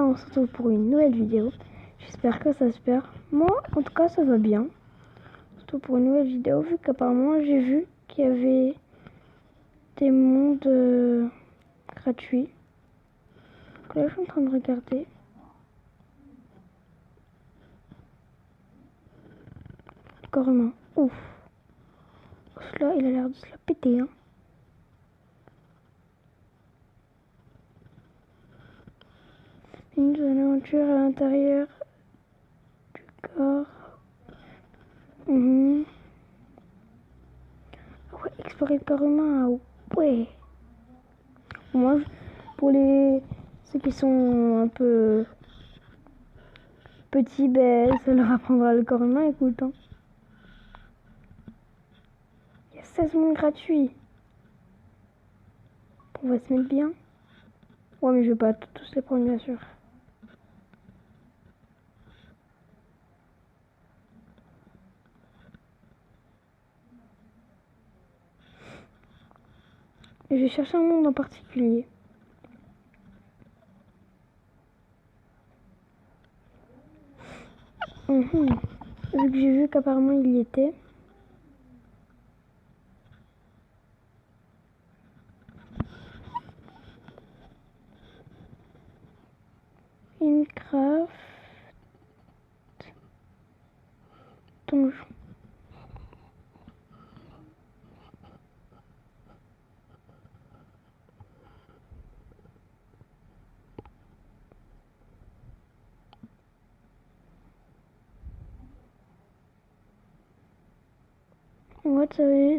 on se retrouve pour une nouvelle vidéo. J'espère que ça se perd. Moi, en tout cas, ça va bien. Surtout pour une nouvelle vidéo, vu qu'apparemment, j'ai vu qu'il y avait des mondes gratuits. Donc là, je suis en train de regarder. Corps humain. Ouf. Celui-là, il a l'air de se la péter, hein. Une nouvelle aventure à l'intérieur du corps. Ouais, explorer le corps humain. Ouais. Moi, pour ceux qui sont un peu petits, ben, ça leur apprendra le corps humain, écoute. Hein. Il y a 16 mondes gratuits. On va se mettre bien. Ouais, mais je vais pas tous les prendre, bien sûr. Et je vais chercher un monde en particulier. Vu que j'ai vu qu'apparemment il y était. Minecraft. Donjon. Ouais,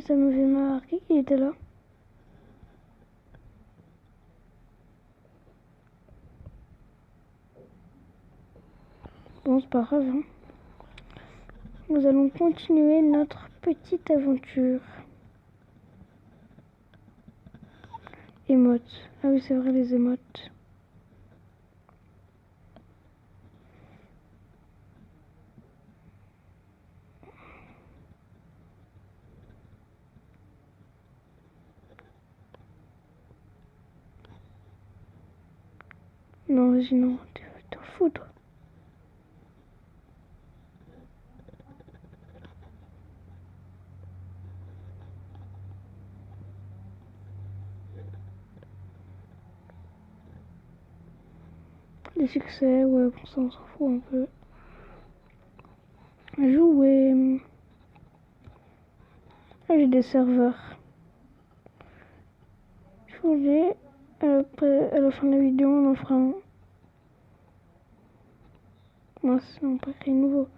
ça me fait marquer qu'il était là. Bon, c'est pas grave. Hein. Nous allons continuer notre petite aventure. Émotes. Ah oui, c'est vrai, les émotes. Non, vas-y, non. T'en fous, toi. Des succès, ouais, pour ça, on s'en fout un peu. Jouer. Ah, j'ai des serveurs. Changer. À la fin de la vidéo, on en fera un. Moi, on peut créer nouveau.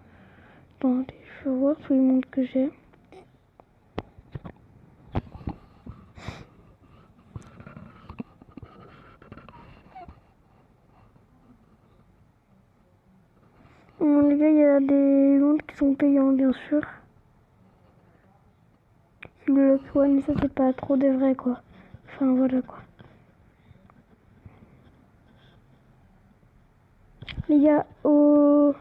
Attendez, je vais voir tous les mondes que j'ai. Bon, les gars, il y a des mondes qui sont payants, bien sûr. Le Lock One, mais ça, c'est pas trop des vrais, quoi. Enfin, voilà, quoi. Les gars, au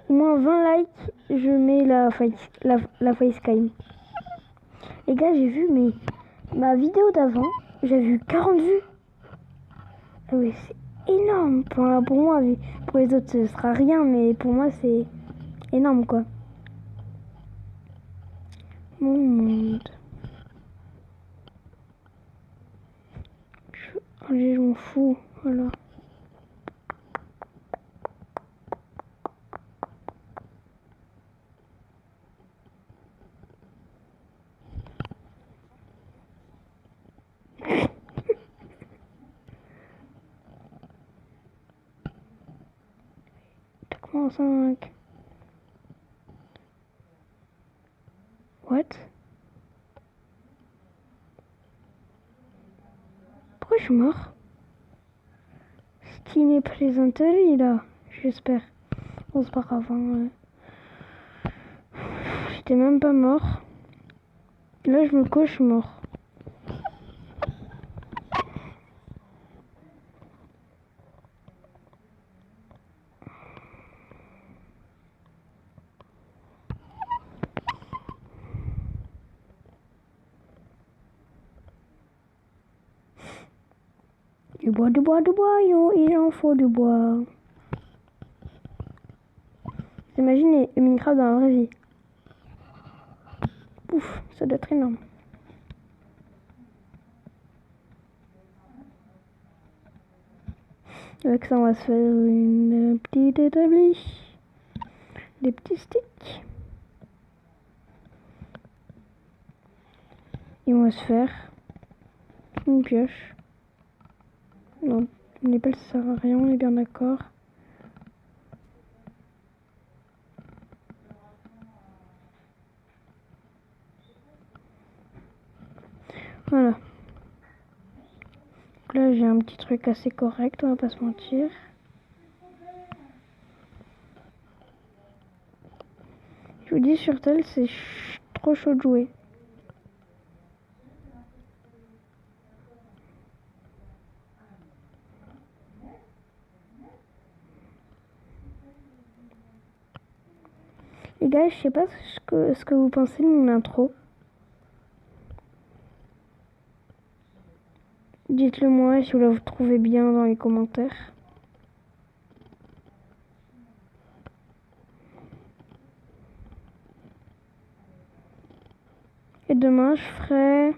moins 20 likes, je mets la facecam. Les gars, j'ai vu ma vidéo d'avant, j'ai vu 40 vues. Ah oui, c'est énorme. Pour moi, pour les autres, ce sera rien, mais pour moi, c'est énorme, quoi. Mon monde. Je m'en fous, voilà. Comment 5? What? Pourquoi je suis mort? Steam Pleasantry, là, j'espère. Bon, c'est pas grave, hein. J'étais même pas mort. Là, je me coche, je suis mort. Du bois, il en faut du bois. J'imagine les Minecraft dans la vraie vie. Ouf, ça doit être énorme. Avec ça, on va se faire une petite établie. Des petits sticks. Et on va se faire une pioche. Non, les pelles ça sert à rien, on est bien d'accord. Voilà. Donc là, j'ai un petit truc assez correct, on va pas se mentir. Je vous dis, sur tel, c'est trop chaud de jouer. Les gars, je sais pas ce que vous pensez de mon intro. Dites-le moi si vous la trouvez bien dans les commentaires. Et demain, je ferai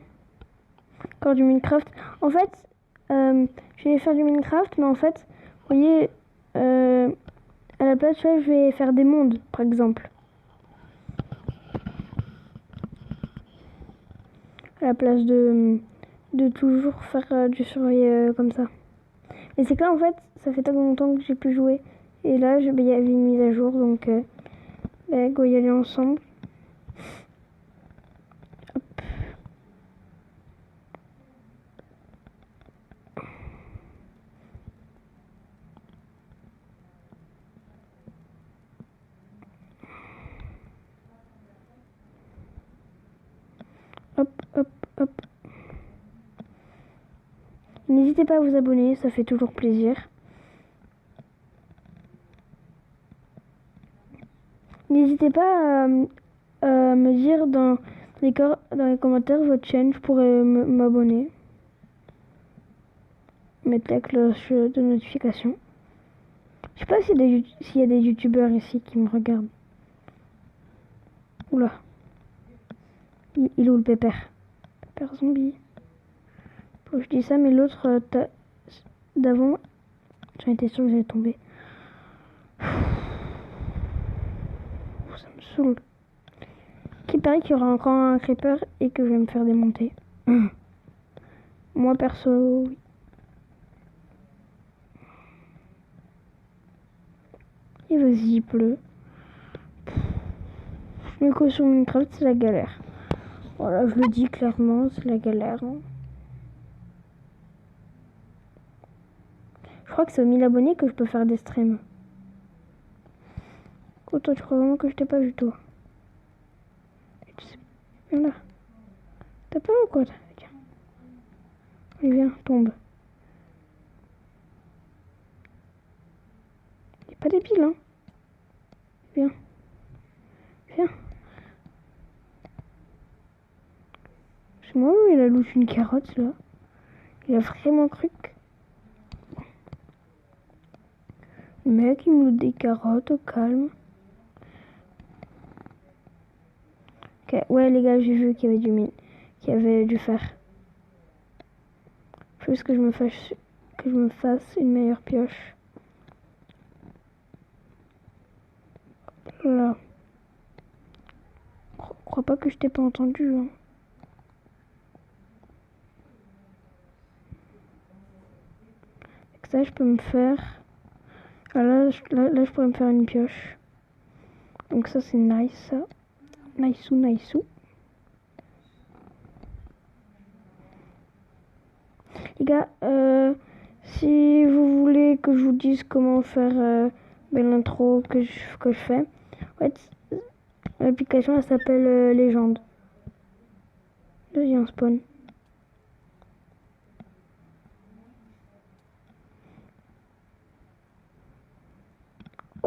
encore du Minecraft. En fait, je vais faire du Minecraft, mais en fait, vous voyez, à la place, je vais faire des mondes, par exemple. À la place de toujours faire du survie comme ça. Et c'est que là, en fait, ça fait tellement longtemps que j'ai plus joué. Et là, il y avait une mise à jour, donc go y aller ensemble. Hop, hop, hop. N'hésitez pas à vous abonner, ça fait toujours plaisir. N'hésitez pas à me dire dans les commentaires votre chaîne, je pourrais m'abonner. Mettre la cloche de notification. Je sais pas s'il y a des youtubeurs ici qui me regardent. Oula. Il est où le pépère? Pépère zombie. Faut que je dis ça, mais l'autre d'avant, j'en étais sûr que j'allais tomber. Ça me saoule. Qui paraît qu'il y aura encore un creeper et que je vais me faire démonter. Moi perso, oui. Et vas-y, il pleut. Le coup sur Minecraft, c'est la galère. Voilà, je le dis clairement, c'est la galère. Hein. Je crois que c'est aux 1000 abonnés que je peux faire des streams. Oh, toi, tu crois vraiment que je t'ai pas vu, toi? Viens là. T'as peur ou quoi? Tiens. Allez, viens, tombe. Il est pas débile, hein? Viens. Viens. C'est moi où il a louché une carotte, là? Il a vraiment cru que... Le mec, il me loot des carottes au calme. Ok, ouais, les gars, j'ai vu qu'il y avait qu'il y avait du fer. Faut juste que je me fasse une meilleure pioche. Là. Crois pas que je t'ai pas entendu. Hein. Avec ça, je peux me faire... Ah, là, je pourrais me faire une pioche. Donc ça, c'est nice, ça. Nice-ou, nice-ou. Les gars, si vous voulez que je vous dise comment faire l'intro que je fais, en fait, l'application, elle s'appelle Légende. Là, j'ai un spawn.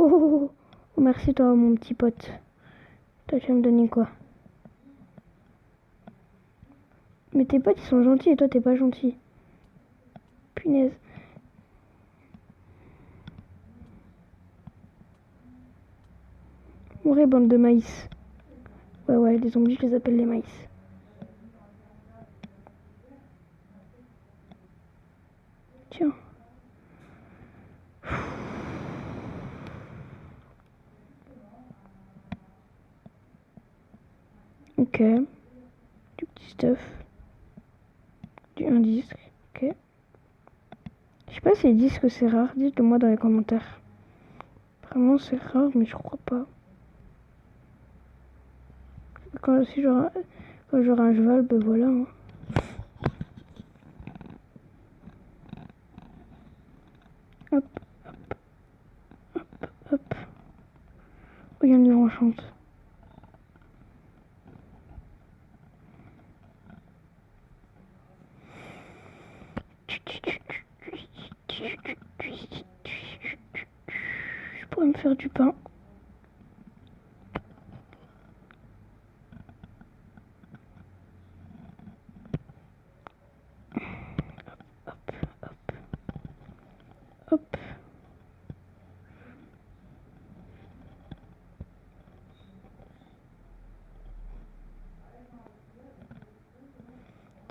Oh, merci toi, mon petit pote. Toi, tu vas me donner quoi? Mais tes potes, ils sont gentils et toi, t'es pas gentil. Punaise. vrai, bande de maïs. Ouais, les zombies, je les appelle les maïs. Tiens. Ok. Du petit stuff. Un disque. Ok. Je sais pas si les disques c'est rare. Dites-le moi dans les commentaires. Vraiment c'est rare, mais je crois pas. Quand j'aurai un cheval, ben voilà. Hein. Hop, hop. Oh, il y a un livre en chante. Je pourrais me faire du pain. Hop.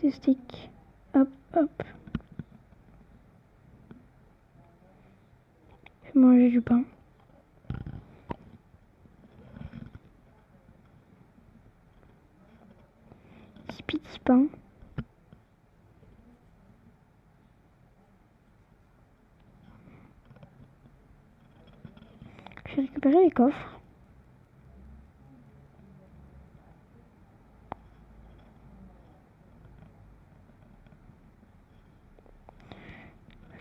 Des sticks. Hop. Je vais manger du pain. Petit pain. Je vais récupérer les coffres.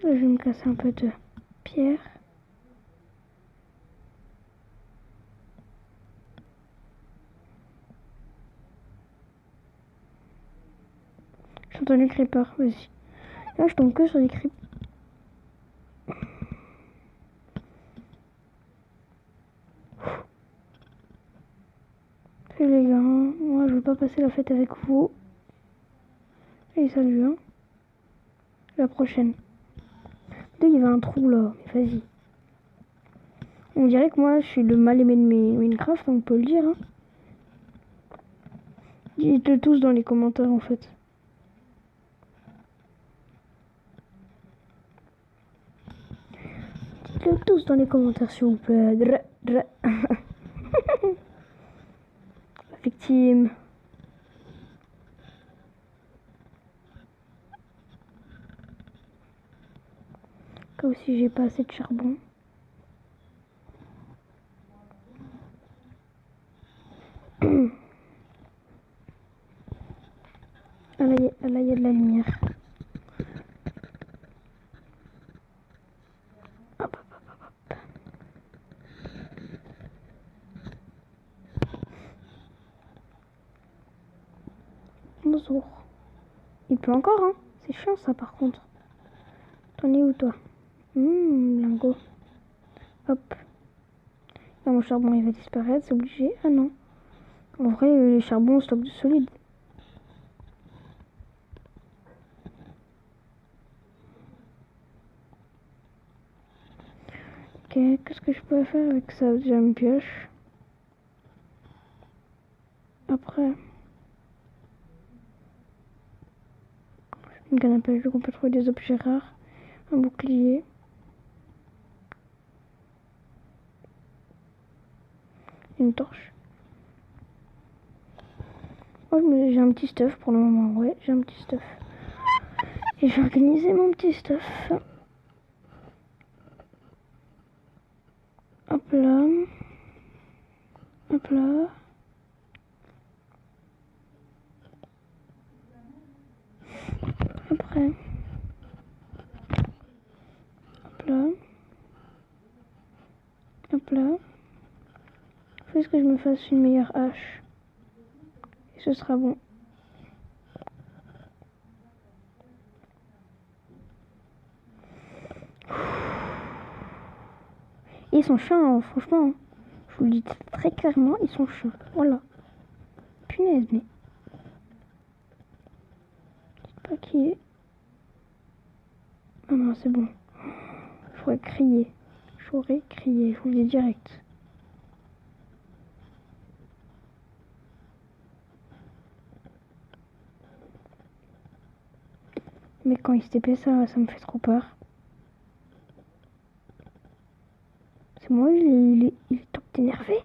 Là, je vais me casser un peu de pierre. J'ai entendu creeper, vas-y. Là, je tombe que sur des creepers. Salut les gars, moi je veux pas passer la fête avec vous. Et salut, hein. La prochaine. Il y avait un trou là, mais vas-y. On dirait que moi je suis le mal aimé de Minecraft, on peut le dire. Hein. Dites-le tous dans les commentaires en fait. Dites-le tous dans les commentaires s'il vous plaît. La victime. Comme si j'ai pas assez de charbon. Ah là, il y a de la lumière. Hop. Bonjour. Il pleut encore, hein. C'est chiant ça par contre. T'en es où toi? Lingot. Hop. Là, mon charbon il va disparaître, c'est obligé. Ah non. En vrai, les charbons stock de solide. Ok, qu'est-ce que je peux faire avec ça? Déjà une pioche. Après, une canne à pêche, donc on peut trouver des objets rares. Un bouclier. Une torche. Oh, j'ai un petit stuff pour le moment. Ouais, j'ai un petit stuff. Et je vais organiser mon petit stuff. Hop là. Hop là. Après. Hop là. Hop là. Il faut que je me fasse une meilleure hache. Et ce sera bon. Et ils sont chiants, hein, franchement. Je vous le dis très clairement, ils sont chiants. Voilà. Punaise, mais. Je sais pas qui est. Ah non, c'est bon. J'aurais crié. Je vous le dis direct. Mais quand il se TP, ça me fait trop peur. C'est moi, il est top d'énervé.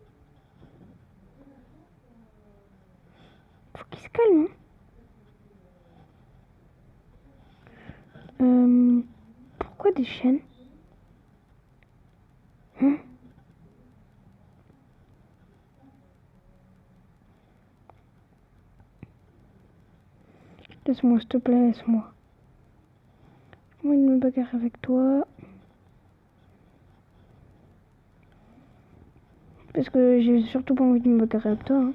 Faut qu'il se calme. Hein. Pourquoi des chaînes? Hein? Laisse-moi, s'il te plaît, laisse-moi. Moi, il me bagarre avec toi. Parce que j'ai surtout pas envie de me bagarrer avec toi. Hein.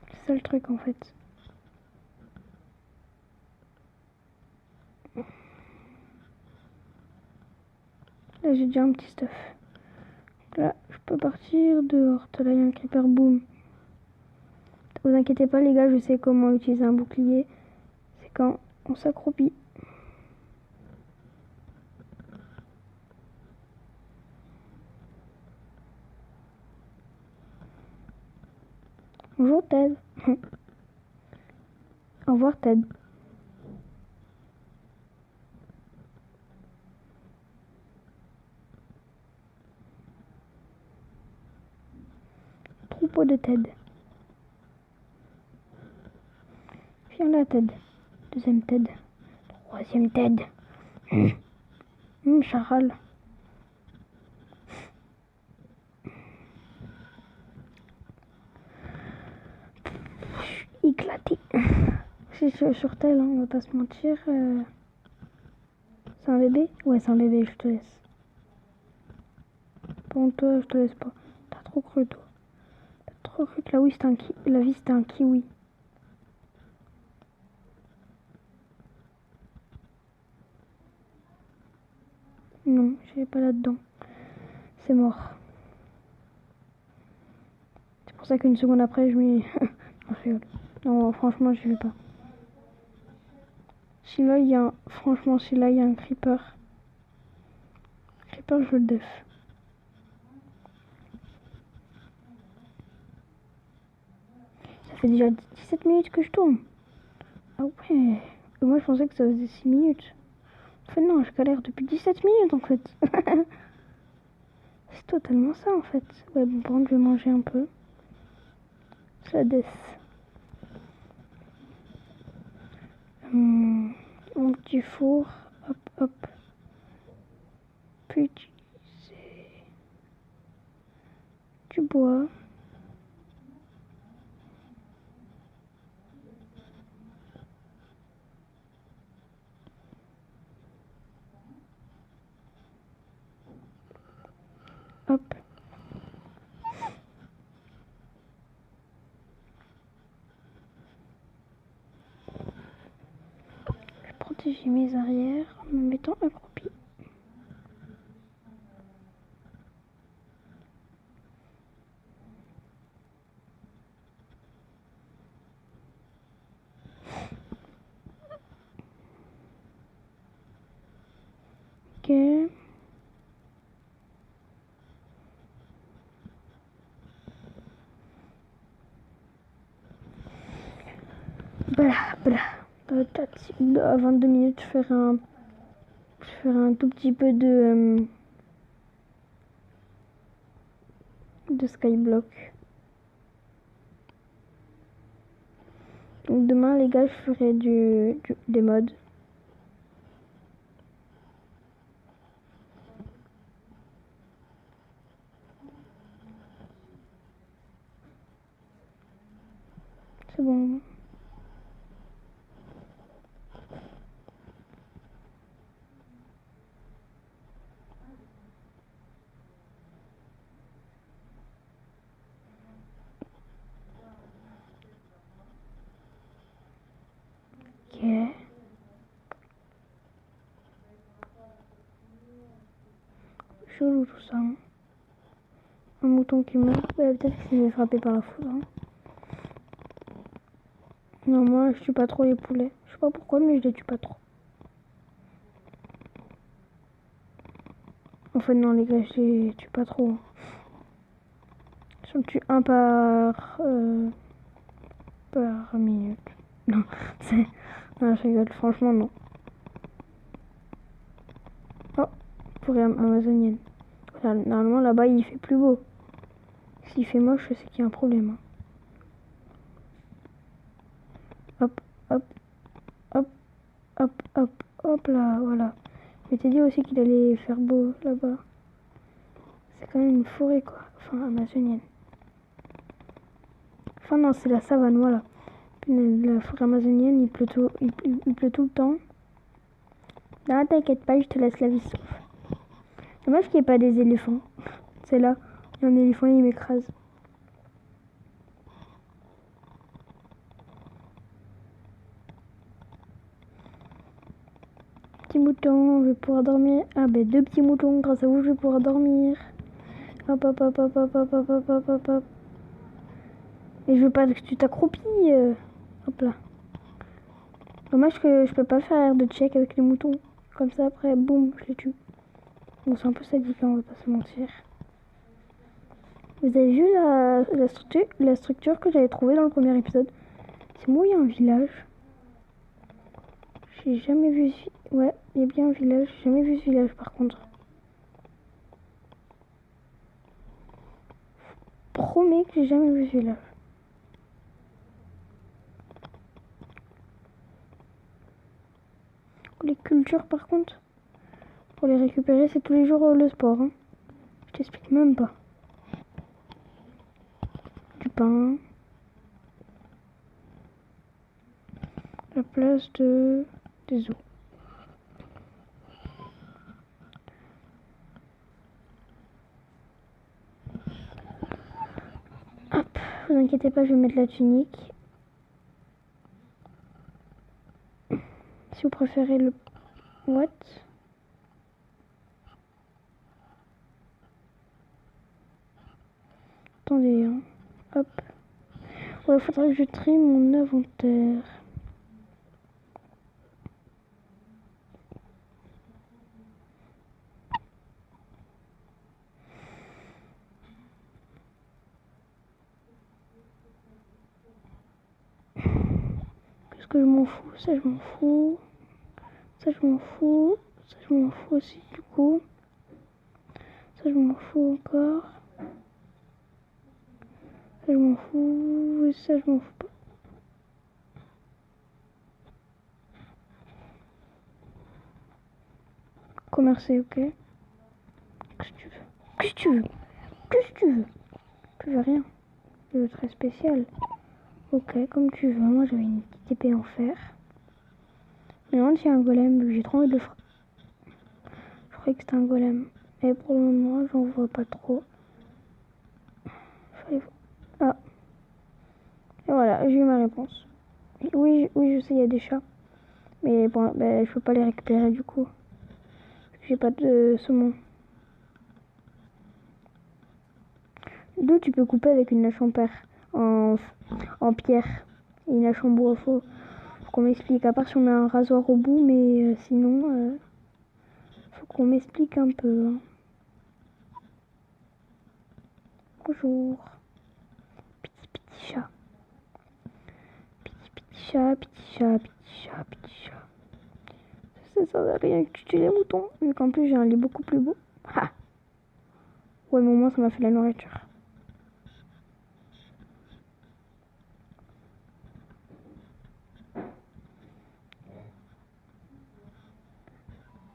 C'est ça le truc, en fait. Là, j'ai déjà un petit stuff. Là, je peux partir dehors. Là, il y a un creeper boom. Vous inquiétez pas, les gars, je sais comment utiliser un bouclier. C'est quand on s'accroupit. Bonjour Ted. Au revoir Ted. Troupeau de Ted. Viens là Ted. Deuxième Ted. Troisième Ted. Charal. Éclaté. Je suis sur tel, hein, on va pas se mentir. C'est un bébé? Ouais, c'est un bébé, je te laisse. Bon, toi, je te laisse pas. T'as trop cru, toi. T'as trop cru que la vie c'était un kiwi. Non, je vais pas là-dedans. C'est mort. C'est pour ça qu'une seconde après, je m'y... Non, franchement, j'y vais pas. Si là, il y a un... Franchement, si là, il y a un creeper. Creeper, je le def. Ça fait déjà 17 minutes que je tourne. Ah ouais. Et moi, je pensais que ça faisait 6 minutes. En fait, non, je galère depuis 17 minutes, en fait. C'est totalement ça, en fait. Ouais, bon, par contre, je vais manger un peu. Ça death. Mon petit four. Hop, hop. Puis utiliser du bois. Hop. Je vais protéger mes arrières en me mettant accroupi. Ok. Blah. À 22 minutes, je ferai un tout petit peu de skyblock. Donc demain, les gars, je ferai des mods. C'est bon. Ok. Chelou tout ça. Hein. Un mouton qui meurt. Ouais, peut-être qu'il s'est fait frapper par la foudre. Hein. Non, moi, je tue pas trop les poulets. Je sais pas pourquoi, mais je les tue pas trop. En fait, non, les gars, je les tue pas trop. J'en tue un par minute. Non, c'est... Non, je rigole. Franchement, non. forêt amazonienne. Normalement, là-bas, il fait plus beau. S'il fait moche, c'est qu'il y a un problème. Hein. Hop, hop, hop, hop, hop, hop là, voilà. Je t'ai dit aussi qu'il allait faire beau là-bas. C'est quand même une forêt, quoi. Enfin, amazonienne. Enfin, non, c'est la savane, voilà. La forêt amazonienne, il pleut tout le temps. Non, t'inquiète pas, je te laisse la vie sauve. Dommage qu'il n'y ait pas des éléphants. C'est là, il y a un éléphant, il m'écrase. Petit mouton, je vais pouvoir dormir. Ah ben 2 petits moutons, grâce à vous je vais pouvoir dormir. Hop hop hop hop hop hop hop hop hop hop hop. Et je veux pas que tu t'accroupis. Hop là. Dommage que je peux pas faire de check avec les moutons. Comme ça après, boum, je les tue. Bon c'est un peu sadique, hein, on va pas se mentir. Vous avez vu la structure que j'avais trouvée dans le premier épisode? C'est moi, il y a un village. J'ai jamais vu ce... Ouais, il y a bien un village. J'ai jamais vu ce village par contre. Promets que j'ai jamais vu ce village. Les cultures par contre, pour les récupérer, c'est tous les jours le sport. Hein. Je t'explique même pas. Du pain. La place des os. Hop, vous inquiétez pas, je vais mettre la tunique. Si vous préférez le... What? Attendez, hein. Hop. Ouais, faudrait que je trie mon inventaire. Qu'est-ce que je m'en fous? Ça, je m'en fous. Ça, je m'en fous. Ça, je m'en fous aussi, du coup. Ça, je m'en fous encore. Ça, je m'en fous. Et ça, je m'en fous pas. Commercer, ok. Qu'est-ce que tu veux? Qu'est-ce que tu veux? Qu'est-ce que tu veux? Tu veux rien. Je veux très spécial. Ok, comme tu veux. Moi, j'avais une petite épée en fer. Mais non, c'est un golem. J'ai trop envie de le frapper. Je croyais que c'était un golem. Et pour le moment, j'en vois pas trop. Ah. Et voilà, j'ai eu ma réponse. Oui, je sais, il y a des chats. Mais bon, ben, je peux pas les récupérer du coup. J'ai pas de saumon. D'où tu peux couper avec une hache en en pierre. Et une hache en bois. Faut qu'on m'explique. À part si on met un rasoir au bout, mais sinon, faut qu'on m'explique un peu. Hein. Bonjour. Petit chat. Petit chat, petit chat, petit chat, petit chat. Ça sert à rien que tu tues les moutons. Vu qu'en plus j'ai un lit beaucoup plus beau. Ha! Ouais, mais au moins ça m'a fait la nourriture.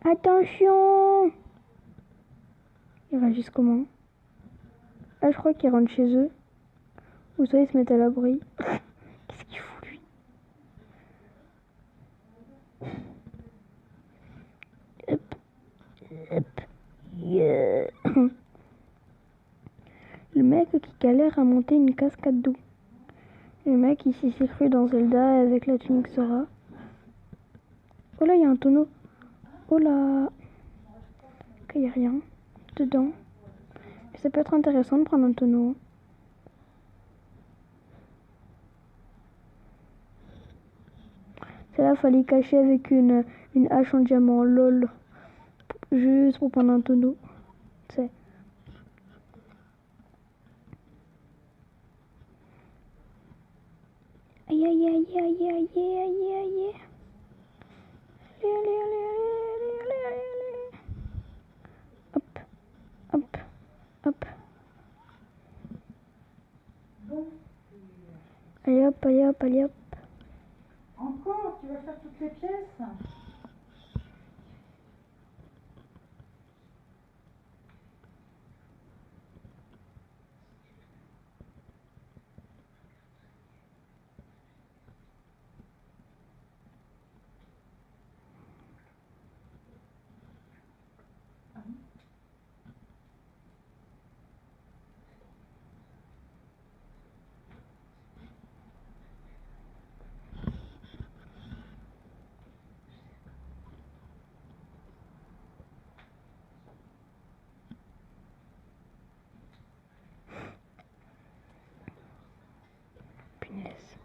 Attention! Ils réagissent comment? Ah, je crois qu'ils rentrent chez eux. Ou soit ils se mettent à l'abri. Qu'est-ce qu'il fout, lui? Hop. Hop. Yeah. Le mec qui galère à monter une cascade d'eau. Le mec ici s'est cru dans Zelda avec la tunique Sora. Oh là, il y a un tonneau. Oh là. Il n'y a rien dedans. Mais ça peut être intéressant de prendre un tonneau. Celle-là, fallait cacher avec une hache en diamant. Lol. Juste pour prendre un tonneau. C'est... Aïe aïe aïe aïe aïe aïe aïe aïe. Allez, allez, allez, allez, allez, allez, allez. Hop. Allez hop, allez hop, allez hop. Encore, tu vas faire toutes les pièces? Punaise.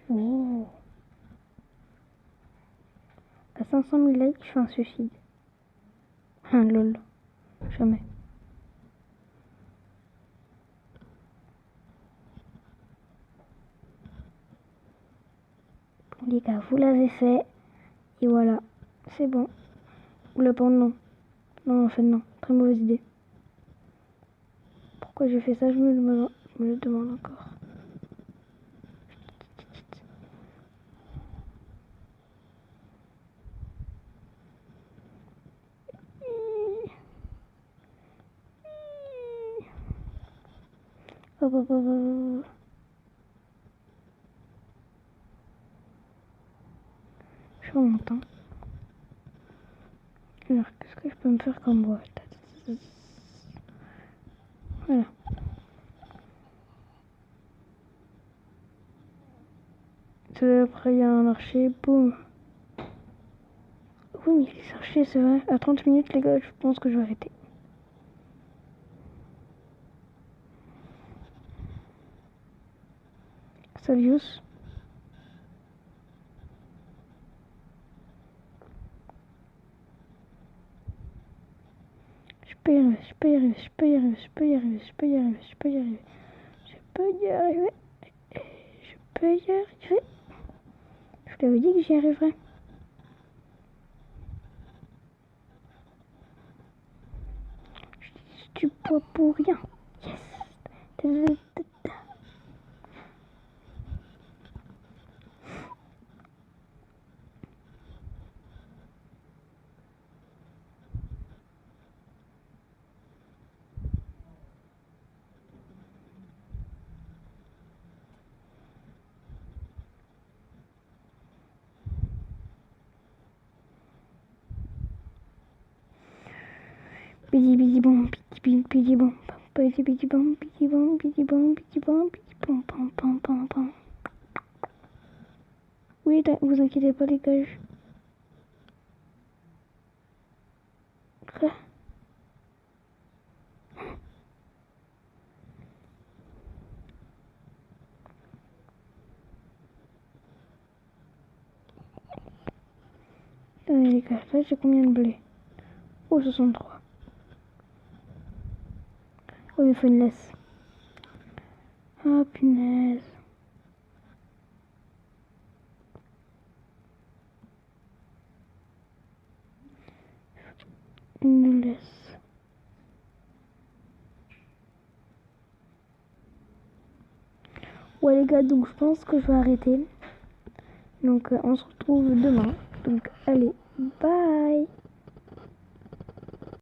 Oh. À 500 000 likes, je fais un suicide. Lol. Jamais. Bon, les gars, vous l'avez fait. Et voilà. C'est bon. Ou le pan, non. Non, en fait, non. Très mauvaise idée. Pourquoi j'ai fait ça, je me le demande encore. Hop, hop, hop, hop. Je remonte. Hein. Alors, qu'est-ce que je peux me faire comme bois? Voilà. Après, il y a un archer. Boum. Oui, mais les archers, c'est vrai. À 30 minutes, les gars, je pense que je vais arrêter. Savius. Je peux y arriver, je peux y arriver, je peux y arriver, je peux y arriver, je peux y arriver, je peux y arriver. Je peux y arriver. Je peux y arriver. Je t'avais dit que j'y arriverais. Je suis pas pour rien. Yes. Bidi bidi bom, bidi bidi bom, bidi bidi bom, bidi bom, bidi bom, bidi bom, bidi bom, pom pom pom pom. Oui, vous inquiétez pas les gars. Quoi? Attendez les gars, là j'ai combien de blé? Oh, 63. Oh, il faut une laisse. Ah, punaise. Une laisse. Ouais les gars, donc je pense que je vais arrêter. Donc on se retrouve demain. Donc allez, bye.